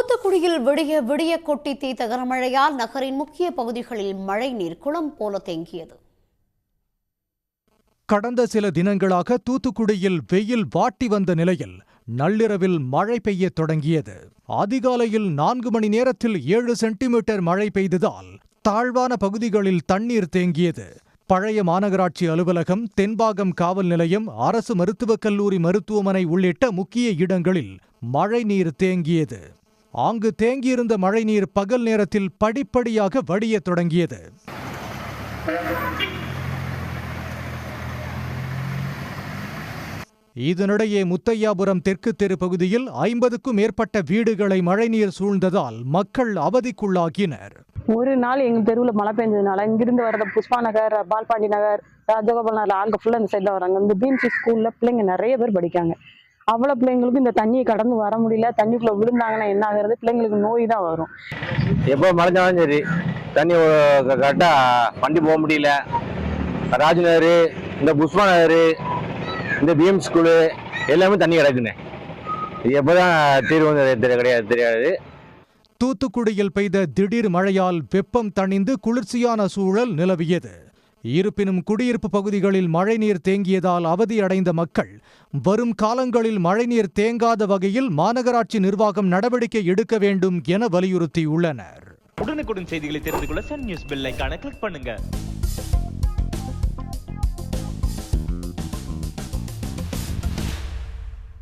தூத்துக்குடியில் விடிய விடிய கொட்டி தீர்த்த கனமழையால் நகரின் முக்கிய பகுதிகளில் மழைநீர் குளம் போல தேங்கியது. கடந்த சில தினங்களாக தூத்துக்குடியில் வெயில் வாட்டி வந்த நிலையில் நள்ளிரவில் மழை பெய்ய தொடங்கியது. அதிகாலையில் 4 மணி நேரத்தில் 7 சென்டிமீட்டர் மழை பெய்ததால் தாழ்வான பகுதிகளில் தண்ணீர் தேங்கியது. பழைய மாநகராட்சி அலுவலகம், தென்பாகம் காவல் நிலையம், அரசு மருத்துவக் கல்லூரி மருத்துவமனை உள்ளிட்ட முக்கிய இடங்களில் மழைநீர் தேங்கியது. அங்கு தேங்கியிருந்த மழைநீர் பகல் நேரத்தில் படிப்படியாக வடிய தொடங்கியது. இதனிடையே முத்தையாபுரம் தெற்கு தெரு பகுதியில் 50க்கும் மேற்பட்ட வீடுகளை மழைநீர் சூழ்ந்ததால் மக்கள் அவதிக்குள்ளாகினர். ஒரு நாள் எங்க தெருவில் மழை பெஞ்சதுனால இங்கிருந்து வர்ற புஷ்பா நகர், பால்பாண்டி நகர், ராஜகோபால் நகர் ஆளுங்க ஃபுல்லா இந்த சைட்ல வராங்க. இந்த பிஎம்சி ஸ்கூல்ல பிள்ளைங்க நிறைய பேர் படிக்காங்க. அவ்வளவு பிள்ளைங்களுக்கு இந்த தண்ணியை கடந்து வர முடியல. தண்ணிக்குள்ள விழுந்தாங்கன்னா என்ன ஆகுறது? பிள்ளைங்களுக்கு நோய் தான் வரும். எப்போ மழைஞ்சாலும் சரி தண்ணி கரெக்டா வண்டி போக முடியல. ராஜ்நகர், இந்த புஷ்பா நகர், இந்த பிஎம் ஸ்கூலு எல்லாமே தண்ணி கிடக்குண்ணே. இது எப்போதான் தீர்வு தெரியாது. தூத்துக்குடியில் பெய்த திடீர் மழையால் வெப்பம் தணிந்து குளிர்ச்சியான சூழல் நிலவியது. இருப்பினும் குடியிருப்பு பகுதிகளில் மழைநீர் தேங்கியதால் அவதியடைந்த மக்கள் வரும் காலங்களில் மழைநீர் தேங்காத வகையில் மாநகராட்சி நிர்வாகம் நடவடிக்கை எடுக்க வேண்டும் என வலியுறுத்தியுள்ளனர். உடனுக்குடன் செய்திகளை தெரிந்து கொள்ள சன் நியூஸ் பெல் ஐகானை கிளிக் பண்ணுங்க.